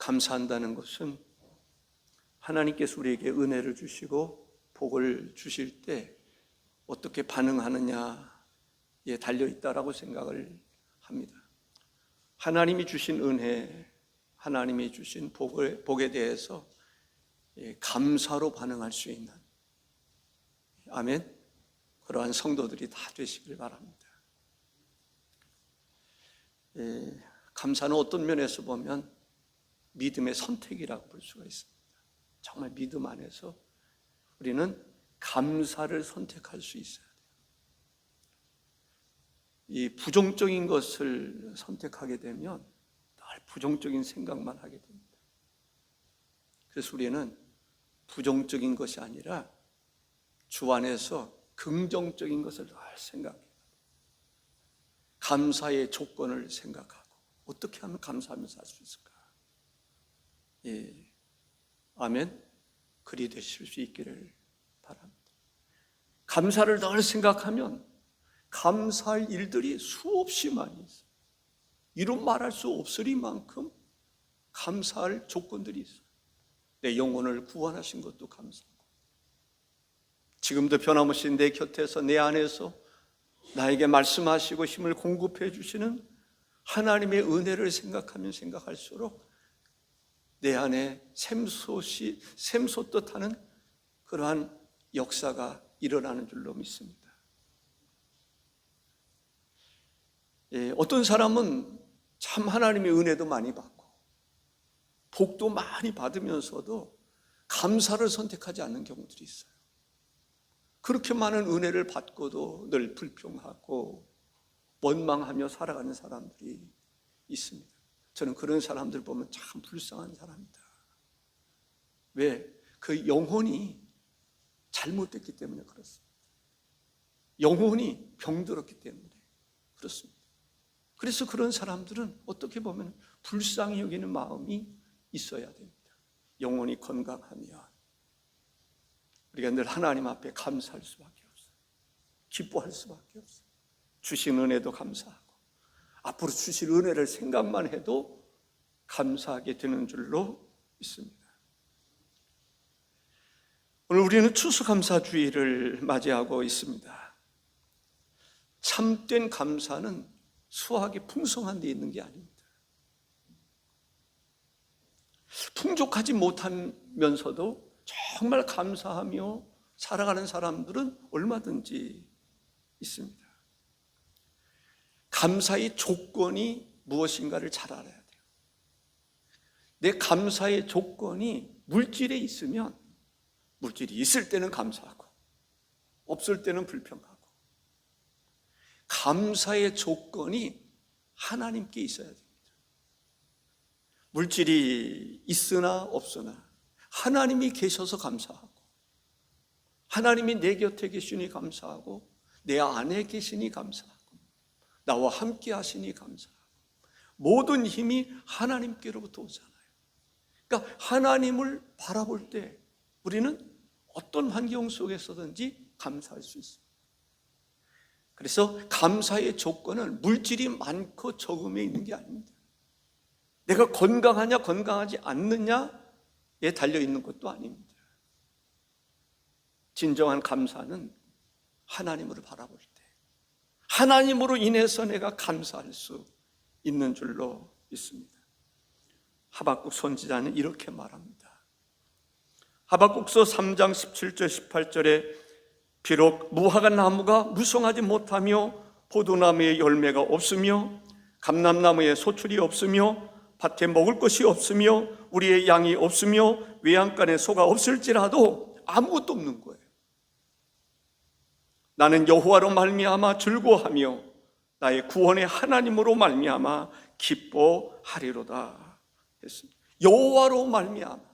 감사한다는 것은 하나님께서 우리에게 은혜를 주시고 복을 주실 때 어떻게 반응하느냐에 달려있다라고 생각을 합니다. 하나님이 주신 은혜, 하나님이 주신 복에 대해서 감사로 반응할 수 있는, 아멘, 그러한 성도들이 다 되시길 바랍니다. 감사는 어떤 면에서 보면 믿음의 선택이라고 볼 수가 있습니다. 정말 믿음 안에서 우리는 감사를 선택할 수 있어야 돼요. 이 부정적인 것을 선택하게 되면 늘 부정적인 생각만 하게 됩니다. 그래서 우리는 부정적인 것이 아니라 주 안에서 긍정적인 것을 늘 생각해요. 감사의 조건을 생각하고 어떻게 하면 감사하면서 살 수 있을까? 아멘. 그리 되실 수 있기를 바랍니다. 감사를 늘 생각하면 감사할 일들이 수없이 많이 있어요. 이루 말할 수 없으리만큼 감사할 조건들이 있어요. 내 영혼을 구원하신 것도 감사하고, 지금도 변함없이 내 곁에서 내 안에서 나에게 말씀하시고 힘을 공급해 주시는 하나님의 은혜를 생각하면 생각할수록 내 안에 샘솟듯 하는 그러한 역사가 일어나는 줄로 믿습니다. 어떤 사람은 참 하나님의 은혜도 많이 받고 복도 많이 받으면서도 감사를 선택하지 않는 경우들이 있어요. 그렇게 많은 은혜를 받고도 늘 불평하고 원망하며 살아가는 사람들이 있습니다. 저는 그런 사람들 보면 참 불쌍한 사람이다. 왜? 그 영혼이 잘못됐기 때문에 그렇습니다. 영혼이 병들었기 때문에 그렇습니다. 그래서 그런 사람들은 어떻게 보면 불쌍히 여기는 마음이 있어야 됩니다. 영혼이 건강하면 우리가 늘 하나님 앞에 감사할 수밖에 없어요. 기뻐할 수밖에 없어요. 주신 은혜도 감사하고 앞으로 주실 은혜를 생각만 해도 감사하게 되는 줄로 믿습니다. 오늘 우리는 추수감사주의를 맞이하고 있습니다. 참된 감사는 수확이 풍성한 데 있는 게 아닙니다. 풍족하지 못하면서도 정말 감사하며 살아가는 사람들은 얼마든지 있습니다. 감사의 조건이 무엇인가를 잘 알아야 돼요. 내 감사의 조건이 물질에 있으면 물질이 있을 때는 감사하고 없을 때는 불평하고, 감사의 조건이 하나님께 있어야 됩니다. 물질이 있으나 없으나 하나님이 계셔서 감사하고, 하나님이 내 곁에 계시니 감사하고, 내 안에 계시니 감사하고, 나와 함께 하시니 감사하고, 모든 힘이 하나님께로부터 오잖아요. 그러니까 하나님을 바라볼 때 우리는 어떤 환경 속에서든지 감사할 수 있습니다. 그래서 감사의 조건은 물질이 많고 적음에 있는 게 아닙니다. 내가 건강하냐 건강하지 않느냐에 달려있는 것도 아닙니다. 진정한 감사는 하나님으로 바라볼 때 하나님으로 인해서 내가 감사할 수 있는 줄로 믿습니다. 하박국 선지자는 이렇게 말합니다. 하박국서 3장 17절 18절에 비록 무화과 나무가 무성하지 못하며 포도나무에 열매가 없으며 감람나무에 소출이 없으며 밭에 먹을 것이 없으며 우리의 양이 없으며 외양간에 소가 없을지라도 아무것도 없는 거예요. 나는 여호와로 말미암아 즐거워하며 나의 구원의 하나님으로 말미암아 기뻐하리로다 했습니다. 여호와로 말미암아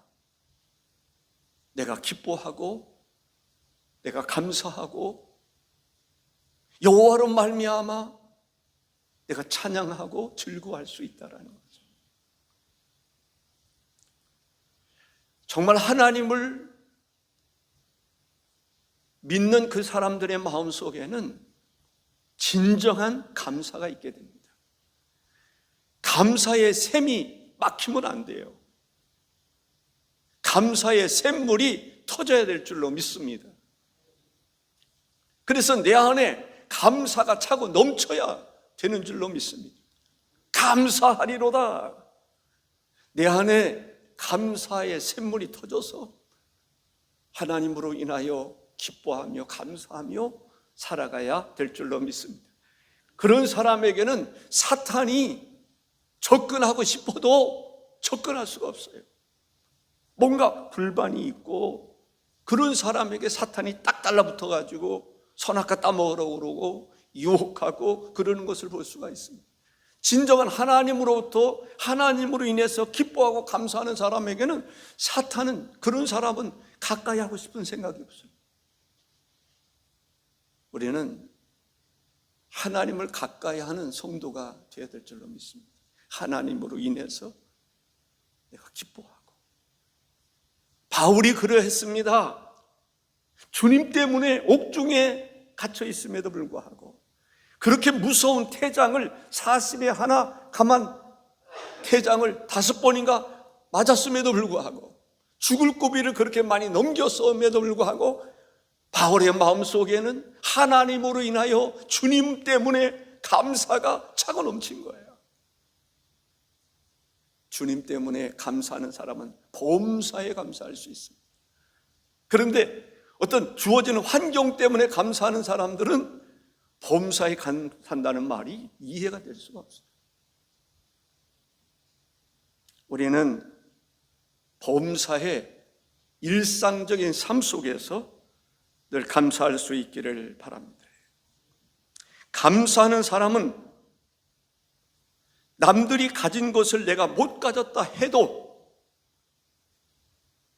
내가 기뻐하고 내가 감사하고 여호와로 말미암아 내가 찬양하고 즐거워할 수 있다라는 거죠. 정말 하나님을 믿는 그 사람들의 마음속에는 진정한 감사가 있게 됩니다. 감사의 샘이 막히면 안 돼요. 감사의 샘물이 터져야 될 줄로 믿습니다. 그래서 내 안에 감사가 차고 넘쳐야 되는 줄로 믿습니다. 감사하리로다. 내 안에 감사의 샘물이 터져서 하나님으로 인하여 기뻐하며 감사하며 살아가야 될 줄로 믿습니다. 그런 사람에게는 사탄이 접근하고 싶어도 접근할 수가 없어요. 뭔가 불만이 있고 그런 사람에게 사탄이 딱 달라붙어 가지고 선악과 따먹으라고 그러고 유혹하고 그러는 것을 볼 수가 있습니다. 진정한 하나님으로부터 하나님으로 인해서 기뻐하고 감사하는 사람에게는 사탄은, 그런 사람은 가까이 하고 싶은 생각이 없어요. 우리는 하나님을 가까이 하는 성도가 되어야 될 줄로 믿습니다. 하나님으로 인해서 내가 기뻐하고. 바울이 그러했습니다. 주님 때문에 옥중에 갇혀 있음에도 불구하고, 그렇게 무서운 태장을 40에 하나 감한 태장을 5번인가 맞았음에도 불구하고, 죽을 고비를 그렇게 많이 넘겼음에도 불구하고 바울의 마음속에는 하나님으로 인하여 주님 때문에 감사가 차고 넘친 거예요. 주님 때문에 감사하는 사람은 범사에 감사할 수 있습니다. 그런데 어떤 주어지는 환경 때문에 감사하는 사람들은 범사에 감사한다는 말이 이해가 될 수가 없어요. 우리는 범사의 일상적인 삶 속에서 늘 감사할 수 있기를 바랍니다. 감사하는 사람은 남들이 가진 것을 내가 못 가졌다 해도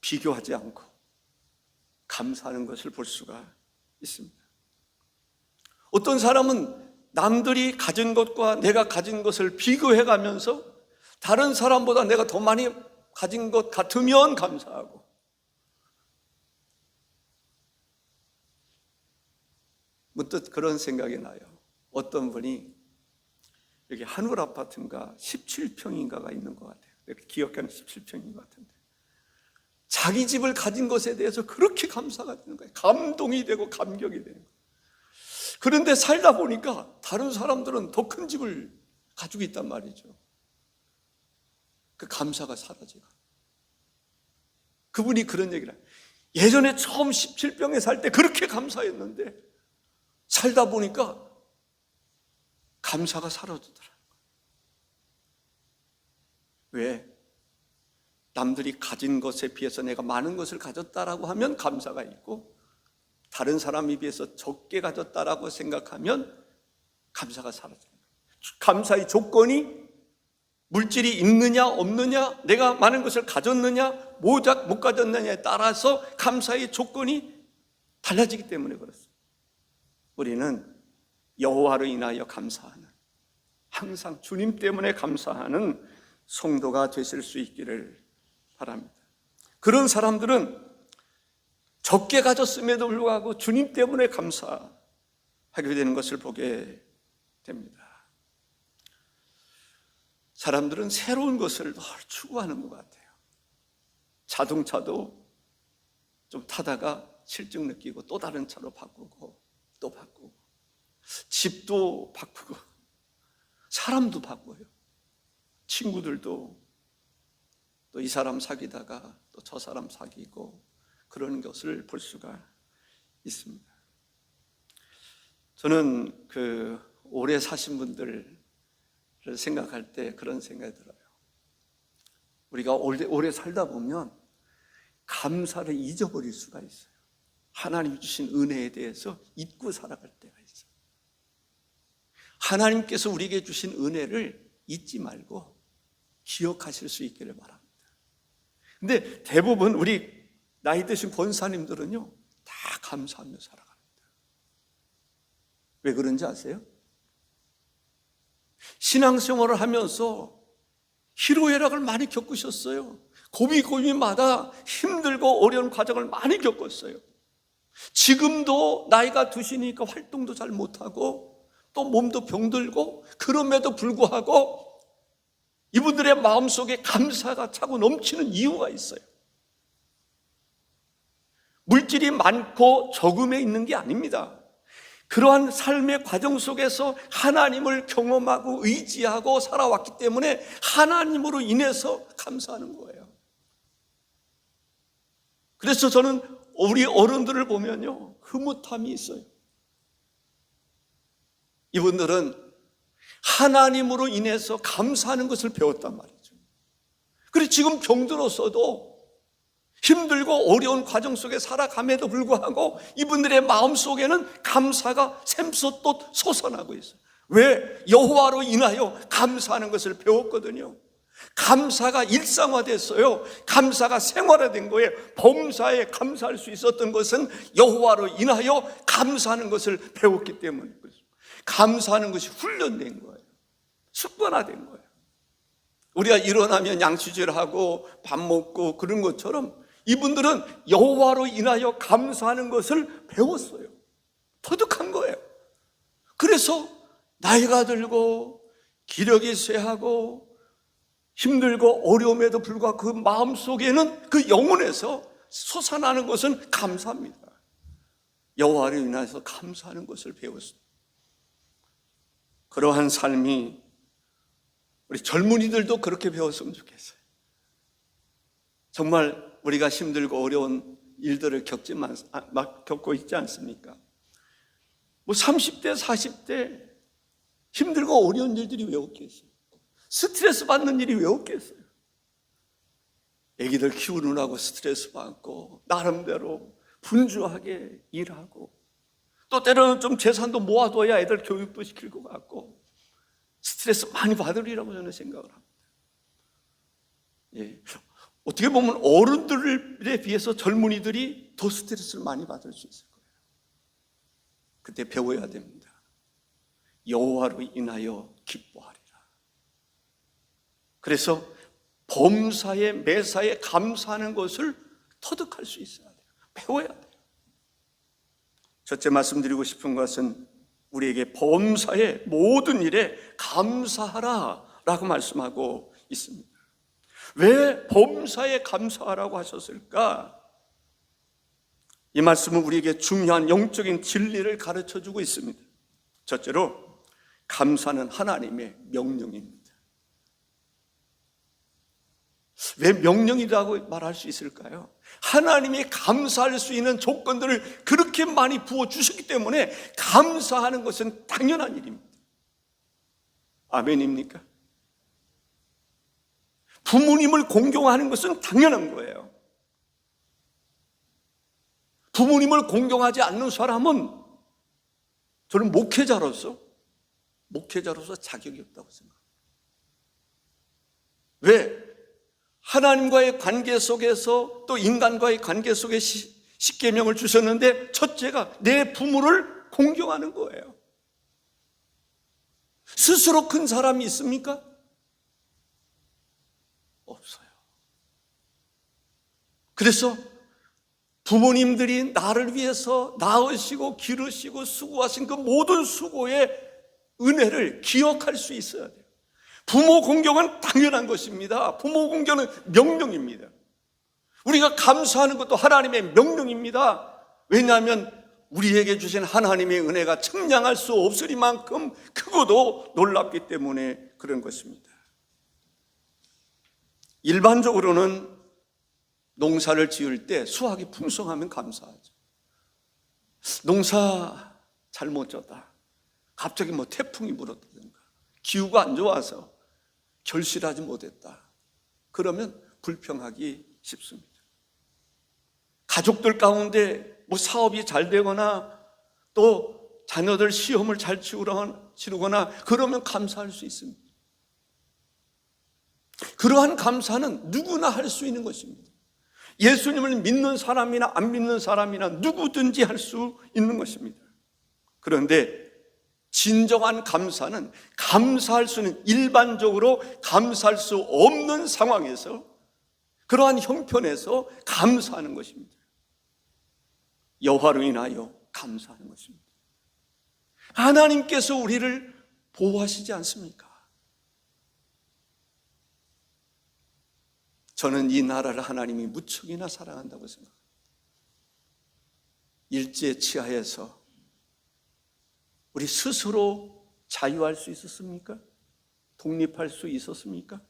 비교하지 않고 감사하는 것을 볼 수가 있습니다. 어떤 사람은 남들이 가진 것과 내가 가진 것을 비교해 가면서 다른 사람보다 내가 더 많이 가진 것 같으면 감사하고, 문득 그런 생각이 나요. 어떤 분이 여기 한울 아파트인가 17평인가가 있는 것 같아요. 이렇게 기억하는 17평인 것 같은데, 자기 집을 가진 것에 대해서 그렇게 감사가 되는 거예요. 감동이 되고 감격이 되는 거예요. 그런데 살다 보니까 다른 사람들은 더 큰 집을 가지고 있단 말이죠. 그 감사가 사라지고. 그분이 그런 얘기를 해요. 예전에 처음 17평에 살 때 그렇게 감사했는데 살다 보니까 감사가 사라지더라고요. 왜? 남들이 가진 것에 비해서 내가 많은 것을 가졌다라고 하면 감사가 있고, 다른 사람에 비해서 적게 가졌다라고 생각하면 감사가 사라져요. 감사의 조건이 물질이 있느냐 없느냐, 내가 많은 것을 가졌느냐 못 가졌느냐에 따라서 감사의 조건이 달라지기 때문에 그렇습니다. 우리는 여호와로 인하여 감사하는, 항상 주님 때문에 감사하는 성도가 되실 수 있기를 바랍니다. 그런 사람들은 적게 가졌음에도 불구하고 주님 때문에 감사하게 되는 것을 보게 됩니다. 사람들은 새로운 것을 늘 추구하는 것 같아요. 자동차도 좀 타다가 실증 느끼고 또 다른 차로 바꾸고 또 바꾸고, 집도 바꾸고 사람도 바꿔요. 친구들도 또 이 사람 사귀다가 또 저 사람 사귀고 그러는 것을 볼 수가 있습니다. 저는 오래 사신 분들을 생각할 때 그런 생각이 들어요. 우리가 오래 살다 보면 감사를 잊어버릴 수가 있어요. 하나님 주신 은혜에 대해서 잊고 살아갈 때가 있어요. 하나님께서 우리에게 주신 은혜를 잊지 말고 기억하실 수 있기를 바랍니다. 근데 대부분 우리 나이 드신 권사님들은요, 다 감사하며 살아갑니다. 왜 그런지 아세요? 신앙생활을 하면서 희로애락을 많이 겪으셨어요. 고비고비마다 힘들고 어려운 과정을 많이 겪었어요. 지금도 나이가 드시니까 활동도 잘 못하고 또 몸도 병들고, 그럼에도 불구하고 이분들의 마음속에 감사가 차고 넘치는 이유가 있어요. 물질이 많고 적음에 있는 게 아닙니다. 그러한 삶의 과정 속에서 하나님을 경험하고 의지하고 살아왔기 때문에 하나님으로 인해서 감사하는 거예요. 그래서 저는 우리 어른들을 보면요, 흐뭇함이 있어요. 이분들은 하나님으로 인해서 감사하는 것을 배웠단 말이죠. 그리고 지금 병들었어도 힘들고 어려운 과정 속에 살아감에도 불구하고 이분들의 마음속에는 감사가 샘솟듯 솟아나고 있어요. 왜? 여호와로 인하여 감사하는 것을 배웠거든요. 감사가 일상화됐어요. 감사가 생활화된 거예요. 범사에 감사할 수 있었던 것은 여호와로 인하여 감사하는 것을 배웠기 때문에 감사하는 것이 훈련된 거예요. 습관화된 거예요. 우리가 일어나면 양치질하고 밥 먹고 그런 것처럼 이분들은 여호와로 인하여 감사하는 것을 배웠어요. 터득한 거예요. 그래서 나이가 들고 기력이 쇠하고 힘들고 어려움에도 불구하고 그 마음속에는 그 영혼에서 솟아나는 것은 감사입니다. 여호와로 인하여서 감사하는 것을 배웠습니다. 그러한 삶이 우리 젊은이들도 그렇게 배웠으면 좋겠어요. 정말 우리가 힘들고 어려운 일들을 겪고 있지 않습니까? 30대, 40대 힘들고 어려운 일들이 왜 없겠어요? 스트레스 받는 일이 왜 없겠어요? 애기들 키우느라고 스트레스 받고 나름대로 분주하게 일하고 또 때로는 좀 재산도 모아둬야 애들 교육도 시킬 것 같고 스트레스 많이 받으리라고 저는 생각을 합니다. 예. 어떻게 보면 어른들에 비해서 젊은이들이 더 스트레스를 많이 받을 수 있을 거예요. 그때 배워야 됩니다. 여호와로 인하여 기뻐하리라. 그래서 범사에 매사에 감사하는 것을 터득할 수 있어야 돼요. 배워야 돼요. 첫째 말씀드리고 싶은 것은 우리에게 범사의 모든 일에 감사하라 라고 말씀하고 있습니다. 왜 범사에 감사하라고 하셨을까? 이 말씀은 우리에게 중요한 영적인 진리를 가르쳐주고 있습니다. 첫째로 감사는 하나님의 명령입니다. 왜 명령이라고 말할 수 있을까요? 하나님이 감사할 수 있는 조건들을 그렇게 많이 부어주셨기 때문에 감사하는 것은 당연한 일입니다. 아멘입니까? 부모님을 공경하는 것은 당연한 거예요. 부모님을 공경하지 않는 사람은 저는 목회자로서 자격이 없다고 생각합니다. 왜? 하나님과의 관계 속에서 또 인간과의 관계 속에 십계명을 주셨는데 첫째가 내 부모를 공경하는 거예요. 스스로 큰 사람이 있습니까? 없어요. 그래서 부모님들이 나를 위해서 낳으시고 기르시고 수고하신 그 모든 수고의 은혜를 기억할 수 있어야 돼요. 부모 공경은 당연한 것입니다. 부모 공경은 명령입니다. 우리가 감사하는 것도 하나님의 명령입니다. 왜냐하면 우리에게 주신 하나님의 은혜가 측량할 수 없으리만큼 크고도 놀랍기 때문에 그런 것입니다. 일반적으로는 농사를 지을 때 수확이 풍성하면 감사하죠. 농사 잘못 졌다. 갑자기 태풍이 불었다든가 기후가 안 좋아서 결실하지 못했다. 그러면 불평하기 쉽습니다. 가족들 가운데 사업이 잘 되거나 또 자녀들 시험을 잘 치르거나 그러면 감사할 수 있습니다. 그러한 감사는 누구나 할 수 있는 것입니다. 예수님을 믿는 사람이나 안 믿는 사람이나 누구든지 할 수 있는 것입니다. 그런데 진정한 감사는 감사할 수는 일반적으로 감사할 수 없는 상황에서 그러한 형편에서 감사하는 것입니다. 여호와로 인하여 감사하는 것입니다. 하나님께서 우리를 보호하시지 않습니까? 저는 이 나라를 하나님이 무척이나 사랑한다고 생각합니다. 일제 치하에서 우리 스스로 자유할 수 있었습니까? 독립할 수 있었습니까?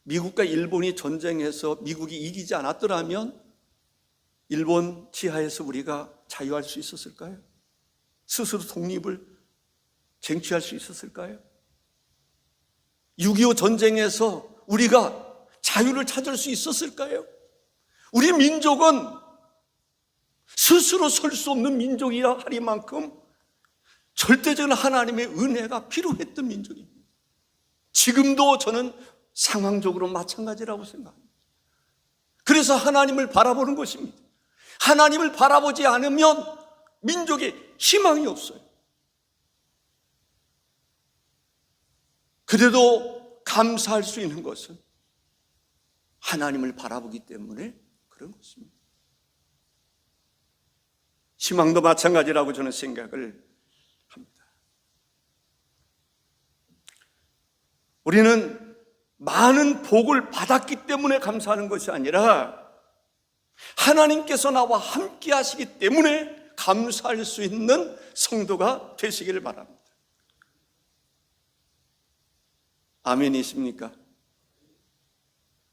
미국과 일본이 전쟁해서 미국이 이기지 않았더라면 일본 치하에서 우리가 자유할 수 있었을까요? 스스로 독립을 쟁취할 수 있었을까요? 6.25 전쟁에서 우리가 자유를 찾을 수 있었을까요? 우리 민족은 스스로 설 수 없는 민족이라 하리만큼 절대적인 하나님의 은혜가 필요했던 민족입니다. 지금도 저는 상황적으로 마찬가지라고 생각합니다. 그래서 하나님을 바라보는 것입니다. 하나님을 바라보지 않으면 민족에 희망이 없어요. 그래도 감사할 수 있는 것은 하나님을 바라보기 때문에 그런 것입니다. 희망도 마찬가지라고 저는 생각을 합니다. 우리는 많은 복을 받았기 때문에 감사하는 것이 아니라 하나님께서 나와 함께 하시기 때문에 감사할 수 있는 성도가 되시기를 바랍니다. 아멘이십니까?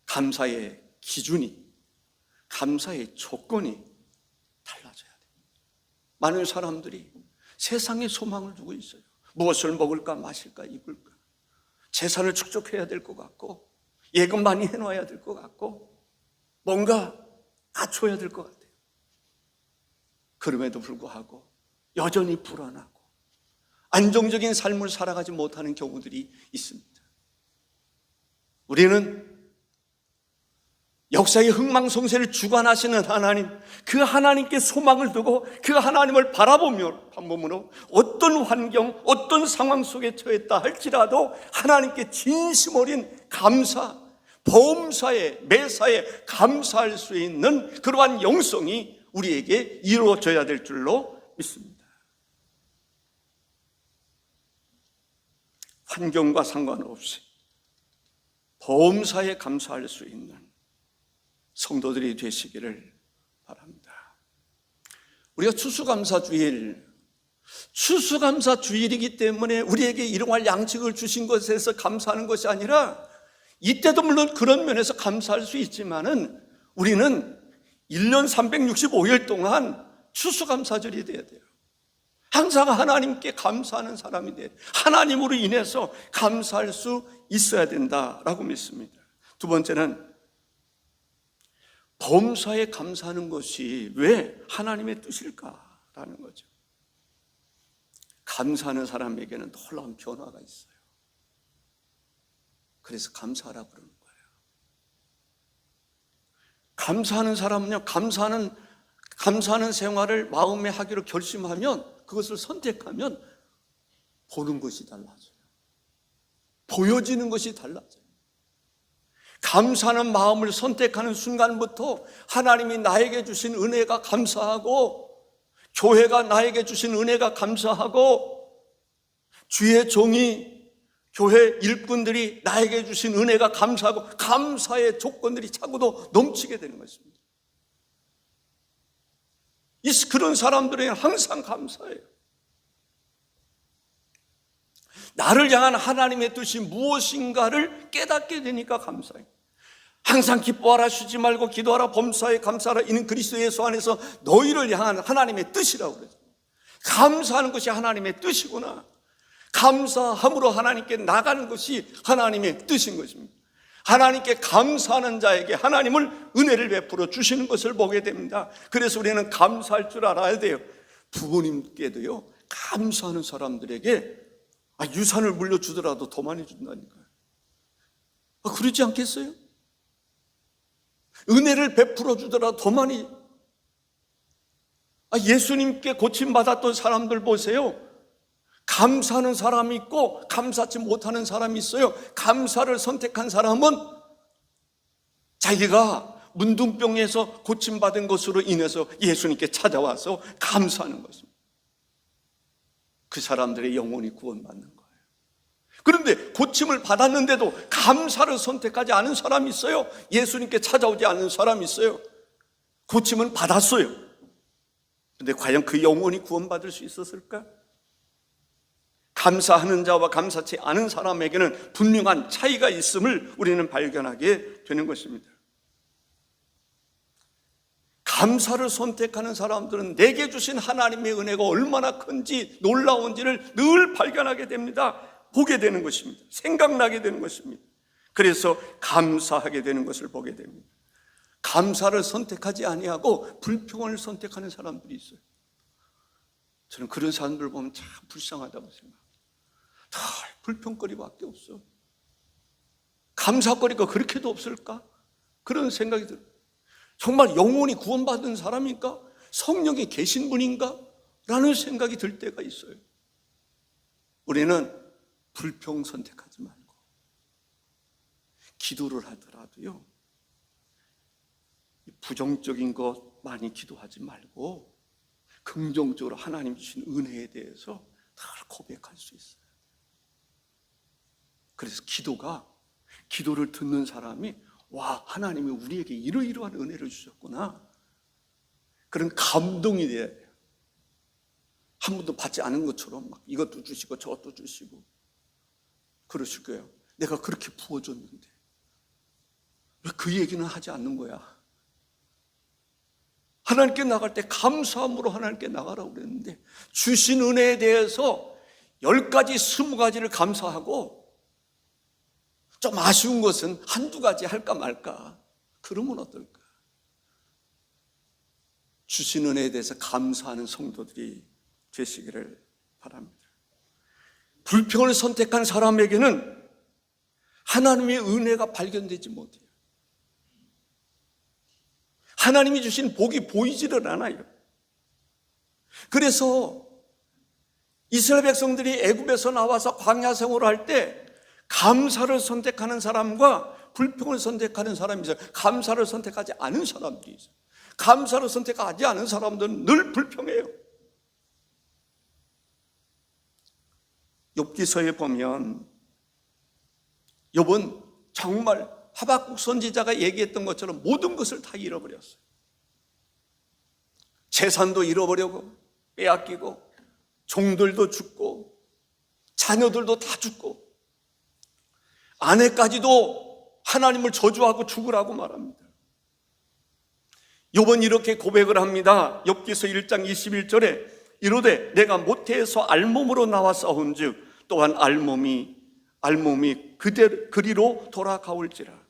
감사의 기준이, 감사의 조건이 달라져야 돼요. 많은 사람들이 세상에 소망을 두고 있어요. 무엇을 먹을까 마실까 입을까, 재산을 축적해야 될 것 같고, 예금 많이 해놔야 될 것 같고, 뭔가 갖춰야 될 것 같아요. 그럼에도 불구하고 여전히 불안하고 안정적인 삶을 살아가지 못하는 경우들이 있습니다. 우리는 역사의 흥망성쇠를 주관하시는 하나님, 그 하나님께 소망을 두고 그 하나님을 바라보며 반복으로 어떤 환경, 어떤 상황 속에 처했다 할지라도 하나님께 진심 어린 감사, 범사에, 매사에 감사할 수 있는 그러한 영성이 우리에게 이루어져야 될 줄로 믿습니다. 환경과 상관없이 범사에 감사할 수 있는 성도들이 되시기를 바랍니다. 우리가 추수감사주일이기 때문에 우리에게 일용할 양식을 주신 것에서 감사하는 것이 아니라, 이때도 물론 그런 면에서 감사할 수 있지만은 우리는 1년 365일 동안 추수감사절이 돼야 돼요. 항상 하나님께 감사하는 사람이 돼요. 하나님으로 인해서 감사할 수 있어야 된다라고 믿습니다. 두 번째는 범사에 감사하는 것이 왜 하나님의 뜻일까라는 거죠. 감사하는 사람에게는 놀라운 변화가 있어요. 그래서 감사하라고 그러는 거예요. 감사하는 사람은요, 감사하는 생활을 마음에 하기로 결심하면, 그것을 선택하면 보는 것이 달라져요. 보여지는 것이 달라져요. 감사하는 마음을 선택하는 순간부터 하나님이 나에게 주신 은혜가 감사하고, 교회가 나에게 주신 은혜가 감사하고, 주의 종이, 교회 일꾼들이 나에게 주신 은혜가 감사하고, 감사의 조건들이 차고도 넘치게 되는 것입니다. 그런 사람들에게는 항상 감사해요. 나를 향한 하나님의 뜻이 무엇인가를 깨닫게 되니까 감사해요. 항상 기뻐하라, 쉬지 말고 기도하라, 범사에 감사하라, 이는 그리스도 예수 안에서 너희를 향한 하나님의 뜻이라고 그러죠. 감사하는 것이 하나님의 뜻이구나. 감사함으로 하나님께 나가는 것이 하나님의 뜻인 것입니다. 하나님께 감사하는 자에게 하나님을 은혜를 베풀어 주시는 것을 보게 됩니다. 그래서 우리는 감사할 줄 알아야 돼요. 부모님께도요, 감사하는 사람들에게 유산을 물려주더라도 더 많이 준다니까요. 그러지 않겠어요? 은혜를 베풀어 주더라도 더 많이. 예수님께 고침받았던 사람들 보세요. 감사하는 사람이 있고 감사하지 못하는 사람이 있어요. 감사를 선택한 사람은 자기가 문둥병에서 고침받은 것으로 인해서 예수님께 찾아와서 감사하는 것입니다. 그 사람들의 영혼이 구원받는 거예요. 그런데 고침을 받았는데도 감사를 선택하지 않은 사람이 있어요. 예수님께 찾아오지 않는 사람이 있어요. 고침은 받았어요. 그런데 과연 그 영혼이 구원받을 수 있었을까? 감사하는 자와 감사치 않은 사람에게는 분명한 차이가 있음을 우리는 발견하게 되는 것입니다. 감사를 선택하는 사람들은 내게 주신 하나님의 은혜가 얼마나 큰지 놀라운지를 늘 발견하게 됩니다. 보게 되는 것입니다. 생각나게 되는 것입니다. 그래서 감사하게 되는 것을 보게 됩니다. 감사를 선택하지 아니하고 불평을 선택하는 사람들이 있어요. 저는 그런 사람들 보면 참 불쌍하다고 생각합니다. 다 불평거리밖에 없어. 감사거리가 그렇게도 없을까? 그런 생각이 들어요. 정말 영혼이 구원받은 사람인가? 성령이 계신 분인가? 라는 생각이 들 때가 있어요. 우리는 불평 선택하지 말고 기도를 하더라도요, 부정적인 것 많이 기도하지 말고 긍정적으로 하나님 주신 은혜에 대해서 늘 고백할 수 있어요. 그래서 기도를 듣는 사람이 와, 하나님이 우리에게 이러이러한 은혜를 주셨구나, 그런 감동이 돼야 돼요. 한 번도 받지 않은 것처럼 막 이것도 주시고 저것도 주시고 그러실 거예요. 내가 그렇게 부어줬는데 왜 그 얘기는 하지 않는 거야? 하나님께 나갈 때 감사함으로 하나님께 나가라고 그랬는데, 주신 은혜에 대해서 10가지, 20가지를 감사하고 좀 아쉬운 것은 한두 가지 할까 말까, 그러면 어떨까? 주신 은혜에 대해서 감사하는 성도들이 되시기를 바랍니다. 불평을 선택한 사람에게는 하나님의 은혜가 발견되지 못해요. 하나님이 주신 복이 보이지를 않아요. 그래서 이스라엘 백성들이 애굽에서 나와서 광야 생활을 할 때 감사를 선택하는 사람과 불평을 선택하는 사람이 있어요. 감사를 선택하지 않은 사람들이 있어요. 감사를 선택하지 않은 사람들은 늘 불평해요. 욥기서에 보면 욥은 정말 하박국 선지자가 얘기했던 것처럼 모든 것을 다 잃어버렸어요. 재산도 잃어버리고 빼앗기고 종들도 죽고 자녀들도 다 죽고 아내까지도 하나님을 저주하고 죽으라고 말합니다. 욥은 이렇게 고백을 합니다. 욥기서 1장 21절에 이르되 내가 모태에서 알몸으로 나와 싸운즉 또한 알몸이 그리로 돌아가올지라.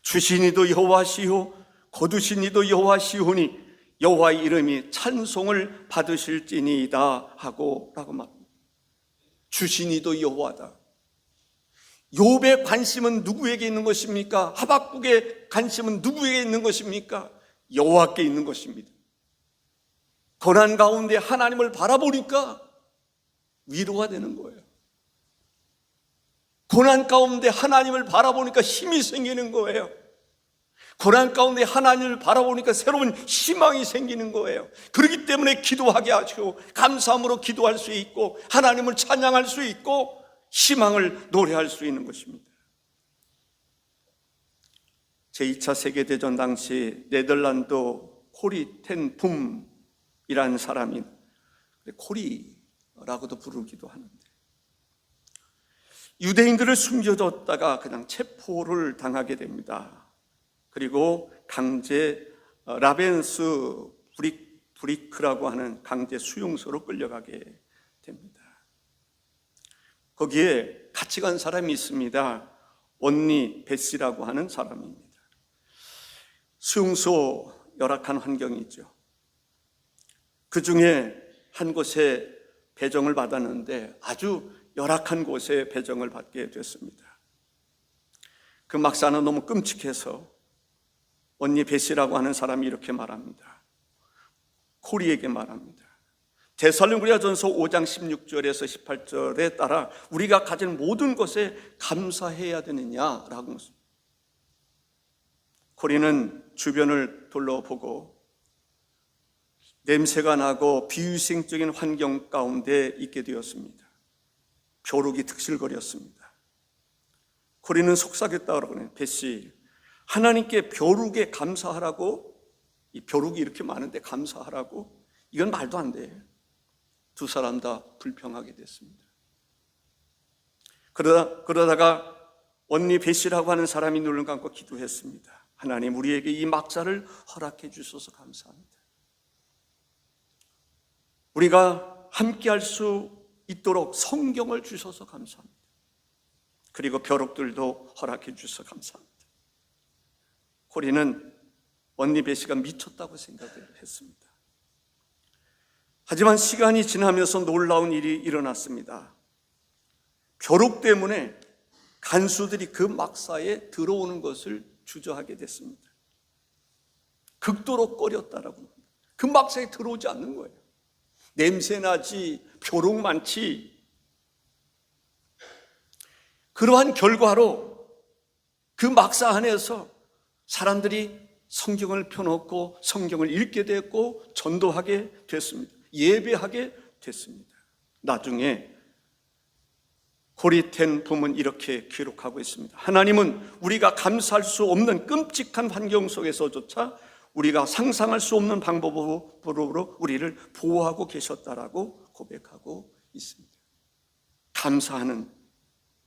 주신 이도 여호와시요 거두신 이도 여호와시오니 여호와의 이름이 찬송을 받으실지니이다 하고 라고 말합니다. 주신 이도 여호와다. 욥의 관심은 누구에게 있는 것입니까? 하박국의 관심은 누구에게 있는 것입니까? 여호와께 있는 것입니다. 고난 가운데 하나님을 바라보니까 위로가 되는 거예요. 고난 가운데 하나님을 바라보니까 힘이 생기는 거예요. 고난 가운데 하나님을 바라보니까 새로운 희망이 생기는 거예요. 그렇기 때문에 기도하게 하시고 감사함으로 기도할 수 있고 하나님을 찬양할 수 있고 희망을 노래할 수 있는 것입니다. 제2차 세계대전 당시 네덜란드 코리 텐 붐이라는 사람이 코리라고도 부르기도 하는데 유대인들을 숨겨뒀다가 그냥 체포를 당하게 됩니다. 그리고 강제 라벤스 브리크라고 하는 강제 수용소로 끌려가게 됩니다. 거기에 같이 간 사람이 있습니다. 언니 베시라고 하는 사람입니다. 수용소 열악한 환경이죠. 그 중에 한 곳에 배정을 받았는데 아주 열악한 곳에 배정을 받게 됐습니다. 그 막사는 너무 끔찍해서 언니 베시라고 하는 사람이 이렇게 말합니다. 코리에게 말합니다. 데살로니가전서 5장 16절에서 18절에 따라 우리가 가진 모든 것에 감사해야 되느냐라고. 코리는 주변을 둘러보고 냄새가 나고 비위생적인 환경 가운데 있게 되었습니다. 벼룩이 득실거렸습니다. 코리는 속삭였다고 그러네요. 베시, 하나님께 벼룩에 감사하라고? 이 벼룩이 이렇게 많은데 감사하라고? 이건 말도 안 돼. 두 사람 다 불평하게 됐습니다. 그러다가 언니 벳이라고 하는 사람이 눈을 감고 기도했습니다. 하나님, 우리에게 이 막자를 허락해 주셔서 감사합니다. 우리가 함께할 수 있도록 성경을 주셔서 감사합니다. 그리고 벼룩들도 허락해 주셔서 감사합니다. 코리는 언니 벳이가 미쳤다고 생각을 했습니다. 하지만 시간이 지나면서 놀라운 일이 일어났습니다. 벼룩 때문에 간수들이 그 막사에 들어오는 것을 주저하게 됐습니다. 극도로 꺼렸다라고 합니다. 그 막사에 들어오지 않는 거예요. 냄새나지, 벼룩 많지. 그러한 결과로 그 막사 안에서 사람들이 성경을 펴놓고 성경을 읽게 됐고 전도하게 됐습니다. 예배하게 됐습니다. 나중에 고리텐 부문 이렇게 기록하고 있습니다. 하나님은 우리가 감사할 수 없는 끔찍한 환경 속에서조차 우리가 상상할 수 없는 방법으로 우리를 보호하고 계셨다라고 고백하고 있습니다. 감사하는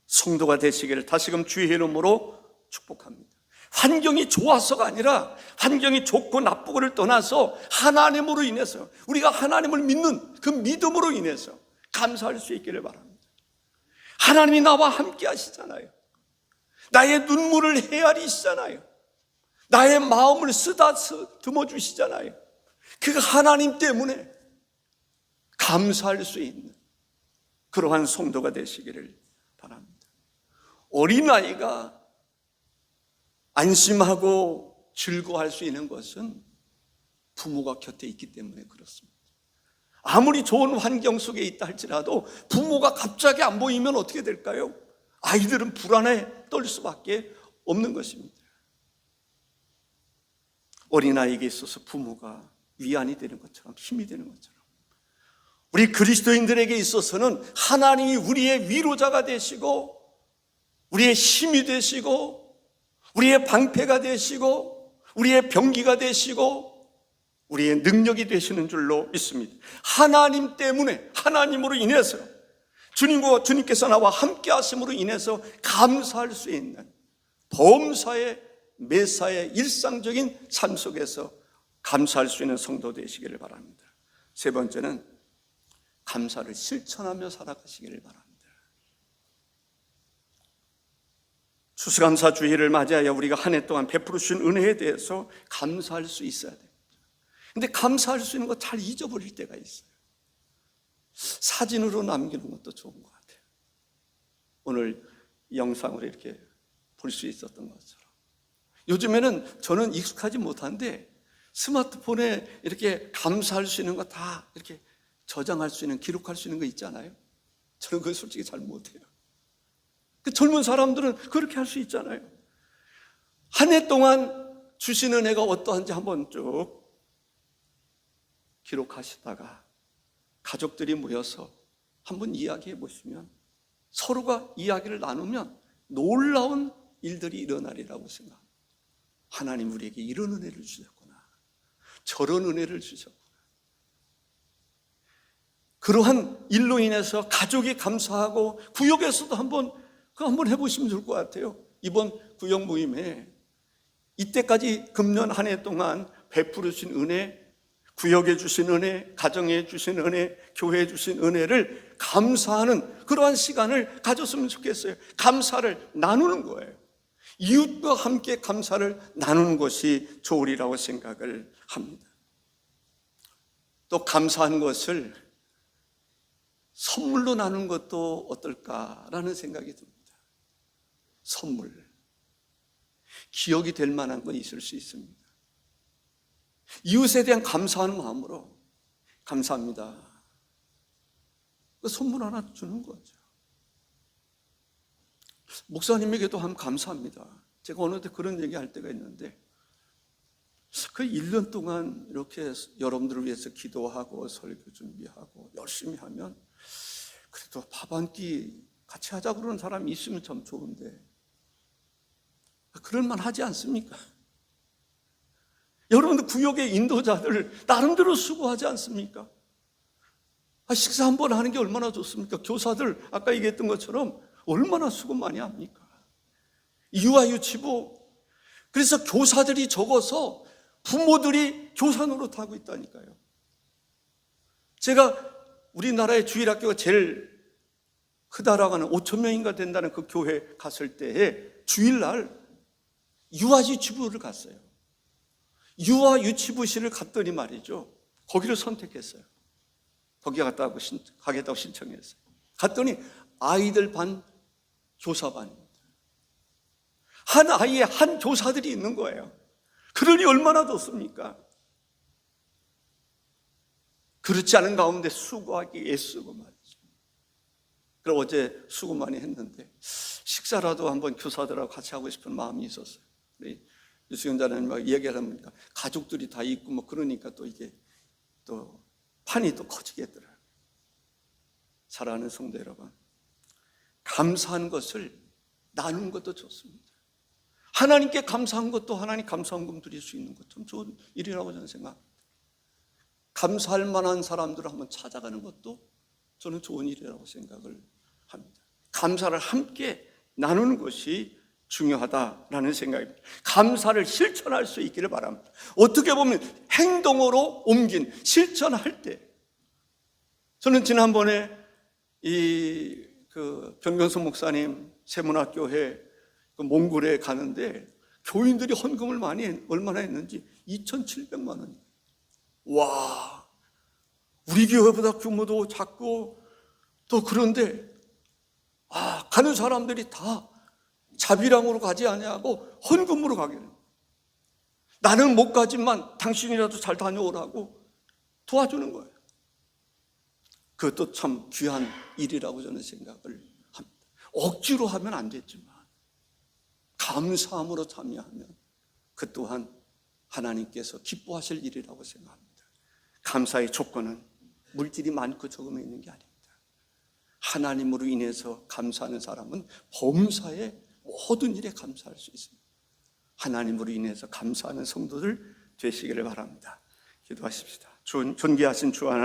성도가 되시기를 다시금 주의 이름으로 축복합니다. 환경이 좋아서가 아니라 환경이 좋고 나쁘고를 떠나서 하나님으로 인해서, 우리가 하나님을 믿는 그 믿음으로 인해서 감사할 수 있기를 바랍니다. 하나님이 나와 함께 하시잖아요. 나의 눈물을 헤아리시잖아요. 나의 마음을 쓰다듬어 주시잖아요. 그 하나님 때문에 감사할 수 있는 그러한 성도가 되시기를 바랍니다. 어린아이가 안심하고 즐거워할 수 있는 것은 부모가 곁에 있기 때문에 그렇습니다. 아무리 좋은 환경 속에 있다 할지라도 부모가 갑자기 안 보이면 어떻게 될까요? 아이들은 불안에 떨 수밖에 없는 것입니다. 어린아이에게 있어서 부모가 위안이 되는 것처럼, 힘이 되는 것처럼, 우리 그리스도인들에게 있어서는 하나님이 우리의 위로자가 되시고 우리의 힘이 되시고 우리의 방패가 되시고 우리의 병기가 되시고 우리의 능력이 되시는 줄로 믿습니다. 하나님 때문에, 하나님으로 인해서, 주님께서 나와 함께 하심으로 인해서 감사할 수 있는 범사의 매사의 일상적인 삶 속에서 감사할 수 있는 성도 되시기를 바랍니다. 세 번째는 감사를 실천하며 살아가시기를 바랍니다. 추수감사주의를 맞이하여 우리가 한 해 동안 베풀어 주신 은혜에 대해서 감사할 수 있어야 됩니다. 근데 감사할 수 있는 거 잘 잊어버릴 때가 있어요. 사진으로 남기는 것도 좋은 것 같아요. 오늘 영상으로 이렇게 볼 수 있었던 것처럼. 요즘에는 저는 익숙하지 못한데 스마트폰에 이렇게 감사할 수 있는 거 다 이렇게 저장할 수 있는, 기록할 수 있는 거 있잖아요. 저는 그걸 솔직히 잘 못해요. 그 젊은 사람들은 그렇게 할 수 있잖아요. 한 해 동안 주신 은혜가 어떠한지 한번 쭉 기록하시다가 가족들이 모여서 한번 이야기해 보시면, 서로가 이야기를 나누면 놀라운 일들이 일어나리라고 생각합니다. 하나님 우리에게 이런 은혜를 주셨구나, 저런 은혜를 주셨구나. 그러한 일로 인해서 가족이 감사하고 구역에서도 한번 해보시면 좋을 것 같아요. 이번 구역 모임에 이때까지 금년 한 해 동안 베풀어 주신 은혜, 구역에 주신 은혜, 가정에 주신 은혜, 교회에 주신 은혜를 감사하는 그러한 시간을 가졌으면 좋겠어요. 감사를 나누는 거예요. 이웃과 함께 감사를 나누는 것이 좋으리라고 생각을 합니다. 또 감사한 것을 선물로 나누는 것도 어떨까라는 생각이 듭니다. 선물, 기억이 될 만한 건 있을 수 있습니다. 이웃에 대한 감사하는 마음으로 감사합니다, 그 선물 하나 주는 거죠. 목사님에게도 하면 감사합니다. 제가 어느 때 그런 얘기할 때가 있는데, 그 1년 동안 이렇게 여러분들을 위해서 기도하고 설교 준비하고 열심히 하면 그래도 밥 한 끼 같이 하자 그러는 사람이 있으면 참 좋은데 그럴만 하지 않습니까? 여러분들 구역의 인도자들 나름대로 수고하지 않습니까? 식사 한번 하는 게 얼마나 좋습니까? 교사들 아까 얘기했던 것처럼 얼마나 수고 많이 합니까? 유아유치부, 그래서 교사들이 적어서 부모들이 교사 노릇하고 있다니까요. 제가 우리나라의 주일학교가 제일 크다라고 하는 5천 명인가 된다는 그 교회 갔을 때에 주일날 유아유치부를 갔어요. 유아유치부실을 갔더니 말이죠, 거기를 선택했어요. 거기 가겠다고 신청했어요. 갔더니 아이들 반, 교사 반입니다. 한 아이에 한 교사들이 있는 거예요. 그러니 얼마나 좋습니까? 그렇지 않은 가운데 수고하기 애쓰고 말이죠. 그럼 어제 수고 많이 했는데 식사라도 한번 교사들하고 같이 하고 싶은 마음이 있었어요. 우리 유수경 자님 막 얘기를 하니까 가족들이 다 있고 뭐 그러니까 또 이게 또 판이 또 커지겠더라고요. 사랑하는 성도 여러분, 감사한 것을 나누는 것도 좋습니다. 하나님께 감사한 것도 하나님 감사헌금 드릴 수 있는 것 참 좋은 일이라고 저는 생각합니다. 감사할 만한 사람들을 한번 찾아가는 것도 저는 좋은 일이라고 생각을 합니다. 감사를 함께 나누는 것이 중요하다라는 생각입니다. 감사를 실천할 수 있기를 바랍니다. 어떻게 보면 행동으로 옮긴, 실천할 때, 저는 지난번에 변경석 목사님 세문학교회 몽골에 가는데 교인들이 헌금을 얼마나 했는지 2,700만 원. 와, 우리 교회보다 규모도 작고 또 그런데 가는 사람들이 다 자비랑으로 가지 아니하고 헌금으로 가게 됩니다. 나는 못 가지만 당신이라도 잘 다녀오라고 도와주는 거예요. 그것도 참 귀한 일이라고 저는 생각을 합니다. 억지로 하면 안 됐지만 감사함으로 참여하면 그 또한 하나님께서 기뻐하실 일이라고 생각합니다. 감사의 조건은 물질이 많고 적음에 있는 게 아닙니다. 하나님으로 인해서 감사하는 사람은 범사의 모든 일에 감사할 수 있습니다. 하나님으로 인해서 감사하는 성도들 되시기를 바랍니다. 기도하십시다. 존귀하신 주 하나님,